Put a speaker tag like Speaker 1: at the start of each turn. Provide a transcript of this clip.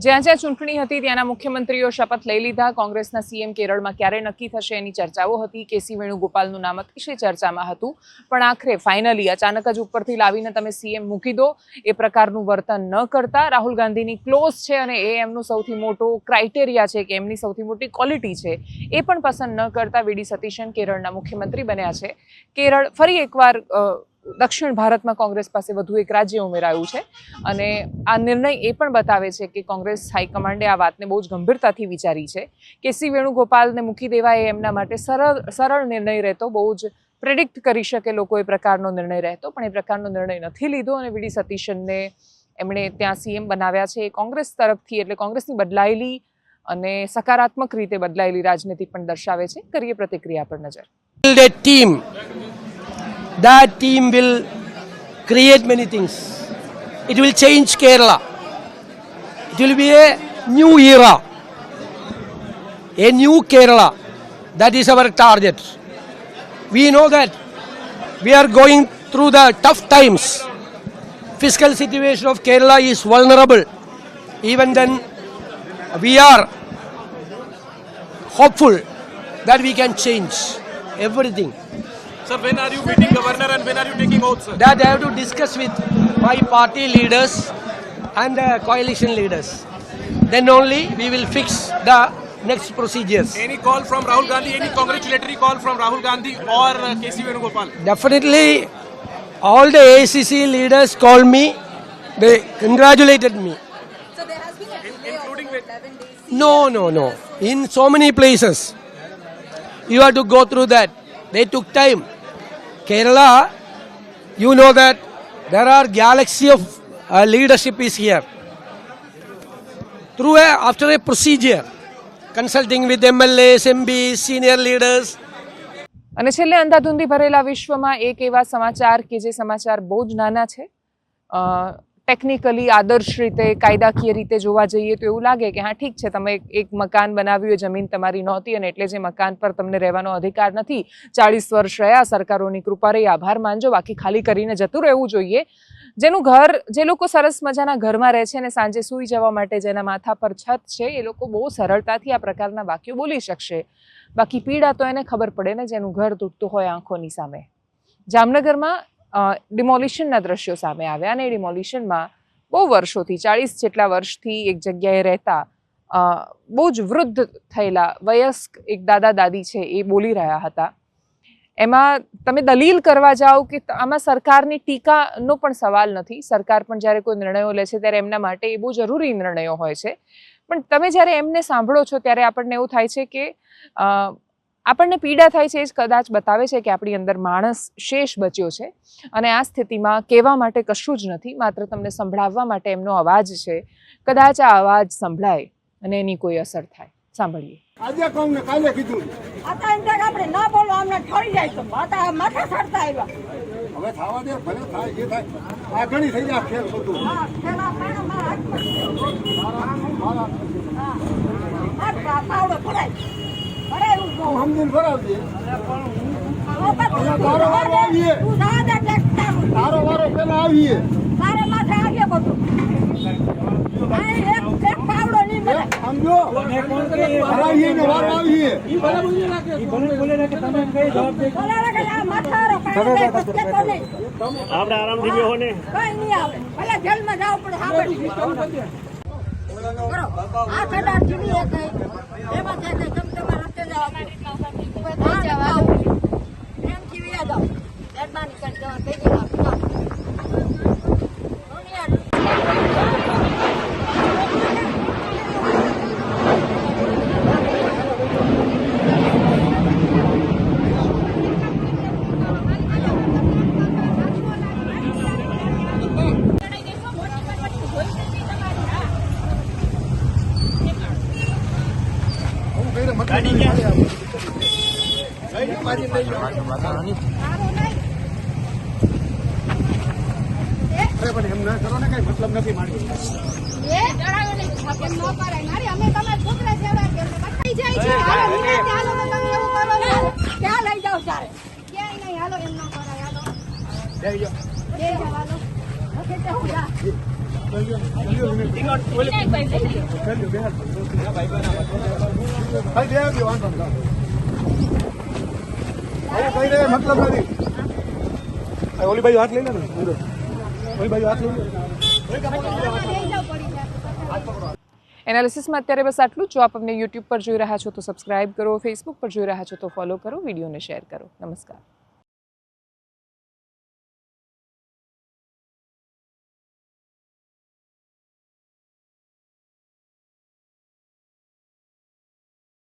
Speaker 1: જ્યાં જ્યાં ચૂંટણી હતી ત્યાંના મુખ્યમંત્રીઓ શપથ લઈ લીધા. કોંગ્રેસના સીએમ કેરળમાં ક્યારે નક્કી થશે એની ચર્ચાઓ હતી. કેસી વેણુગોપાલનું નામ અતિશય ચર્ચામાં હતું, પણ આખરે ફાઇનલી અચાનક જ ઉપરથી લાવીને તમે સીએમ મૂકી દો એ પ્રકારનું વર્તન ન કરતા. રાહુલ ગાંધીની ક્લોઝ છે અને એ એમનું સૌથી મોટો ક્રાઇટેરિયા છે કે એમની સૌથી મોટી ક્વોલિટી છે, એ પણ પસંદ ન કરતા વીડી સતીશન કેરળના મુખ્યમંત્રી બન્યા છે. કેરળ ફરી એકવાર દક્ષિણ ભારતમાં કોંગ્રેસ પાસે વધુ એક રાજ્ય ઉમેરાયું છે અને આ નિર્ણય એ પણ બતાવે છે કે કોંગ્રેસ હાઈકમાન્ડે આ વાતને બહુ જ ગંભીરતાથી વિચારી છે. કેસી વેણુગોપાલને મૂકી દેવા એ એમના માટે સરળ નિર્ણય રહેતો, બહુ જ પ્રેડિક્ટ કરી શકે લોકો એ પ્રકારનો નિર્ણય રહેતો, પણ એ પ્રકારનો નિર્ણય નથી લીધો અને વીડી સતીશનને એમણે ત્યાં સીએમ બનાવ્યા છે. એ કોંગ્રેસ તરફથી એટલે કોંગ્રેસની બદલાયેલી અને સકારાત્મક રીતે બદલાયેલી રાજનીતિ પણ દર્શાવે છે. કરીએ પ્રતિક્રિયા પર નજર.
Speaker 2: That team will create many things. It will change Kerala. It will be a new era, a new Kerala. That is our target. We know that we are going through the tough times. Fiscal situation of Kerala is vulnerable. Even then, we are hopeful that we can change everything.
Speaker 3: Sir, when are you meeting governor and when are you taking oath, sir?
Speaker 2: That I have to discuss with my party leaders and the coalition leaders. Then only we will fix the next procedures.
Speaker 3: Any call from Rahul Gandhi, any congratulatory call from Rahul Gandhi or K.C. Venugopal?
Speaker 2: Definitely, all the ACC leaders called me. They congratulated me.
Speaker 4: So there has been a delay
Speaker 3: including
Speaker 4: of
Speaker 3: with
Speaker 4: 11 days.
Speaker 2: No. In so many places, you have to go through that. They took time. Kerala, you know that there are galaxy of leadership is here. After a procedure, consulting with MLAs, MPs, senior leaders.
Speaker 1: અને છેલ્લે અંધાધૂંધી ભરેલા વિશ્વમાં એક એવા સમાચાર કે જે સમાચાર બહુ જ નાના છે. ટેકનિકલી આદર્શ રીતે કાયદાકીય રીતે જોવા જઈએ તો એવું લાગે કે હા ઠીક છે, તમે એક મકાન બનાવ્યું, જમીન તમારી નહોતી અને એટલે જે મકાન પર તમને રહેવાનો અધિકાર નથી, 40 વર્ષ રહ્યા, સરકારોની કૃપા રહી, આભાર માનજો, બાકી ખાલી કરીને જતું રહેવું જોઈએ. જેનું ઘર, જે લોકો સરસ મજાના ઘરમાં રહે છે અને સાંજે સૂઈ જવા માટે જેના માથા પર છત છે, એ લોકો બહુ સરળતાથી આ પ્રકારના વાક્યો બોલી શકશે. બાકી પીડા તો એને ખબર પડે ને જેનું ઘર તૂટતું હોય આંખોની સામે. જામનગરમાં ડિમોલિશનના દ્રશ્યો સામે આવ્યા અને એ ડિમોલિશનમાં બહુ વર્ષોથી, 40 જેટલા વર્ષથી એક જગ્યાએ રહેતા બહુ જ વૃદ્ધ થયેલા વયસ્ક એક દાદા દાદી છે, એ બોલી રહ્યા હતા. એમાં તમે દલીલ કરવા જાઓ કે આમાં સરકારની ટીકાનો પણ સવાલ નથી. સરકાર પણ જ્યારે કોઈ નિર્ણયો લે છે ત્યારે એમના માટે એ બહુ જરૂરી નિર્ણયો હોય છે, પણ તમે જ્યારે એમને સાંભળો છો ત્યારે આપણને એવું થાય છે કે આપણને પીડા થાય છે. એ જ કદાચ બતાવે છે કે આપણી અંદર માણસ શેષ બચ્યો છે અને આ સ્થિતિમાં કહેવા માટે કશું જ નથી, માત્ર તમને સંભળાવવા માટે એમનો અવાજ છે. કદાચ આ અવાજ સંભળાય અને એની કોઈ અસર થાય. સાંભળીએ.
Speaker 5: આજે કોણ ને કાલે કીધું
Speaker 4: आता इंटर આપણે ના બોલો અમને ઠરી જાય તો आता માથા ચડતા આવ્યા.
Speaker 5: હવે થવા દે, ભલે થાય જે થાય. આ ઘણી થઈ જાય ખેલ બધું.
Speaker 4: હા ખેલા પાણા માં હાથ હા પાવડો પડાય. અરે હું
Speaker 5: સમજીને ભરાવજે.
Speaker 4: તારો વારો
Speaker 5: આવીએ.
Speaker 4: તું દાદા ટેક્ટર
Speaker 5: તારો વારો પેલા આવીએ.
Speaker 4: તારે માથે આગે બધું. આ એક પાવડો નહીં મળે.
Speaker 5: સમજો ભરાવીએ ને વારો આવીએ.
Speaker 4: બોલે કે આ માથારો કાઢે તો કેતો નહીં.
Speaker 6: આપણે આરામથી બેહો ને.
Speaker 4: કઈ નહીં આવે. ભલે જેલમાં જાવ પડે સાંભળી. આ કડા ટીવી એક એમાં છે કે તમે તમારા રસ્તે જાવ. એમ ટીવી આ જાવ. મહેરબાની કરી દો થઈ જાય.
Speaker 6: ગાડી ક્યાં?
Speaker 5: એમ ના કરો ને, કઈ મતલબ નથી મારી.
Speaker 4: એ ડરાવે નહીં. કેમ ન કરાય મારી? અમે તમારા છોકરા જેવા કે બતાઈ જાય છે. હાલો નિરાંતે હાલો, તમે એવું કરો ને ક્યાં લઈ જાવ સારે? ક્યાંય નહીં. હાલો એમ ન કરાય. હાલો
Speaker 5: જઈ જાઓ.
Speaker 4: જઈ જાવ. હાલો ઓકે તો હું જા.
Speaker 5: ભાઈ બે આપજો, વાંધો નહીં. હવે કઈ રે મતલબ નથી. આ ઓલી બાજુ હાથ લઈ લે ને. ઓલી બાજુ હાથ લઈ લે.
Speaker 1: એનાલિસિસમાં અત્યારે બસ આટલું જ. જો આપ અમને યુટ્યુબ પર જોઈ રહ્યા છો તો સબસ્ક્રાઇબ કરો, ફેસબુક પર જોઈ રહ્યા છો તો ફોલો કરો, વિડીયોને શેર કરો. નમસ્કાર.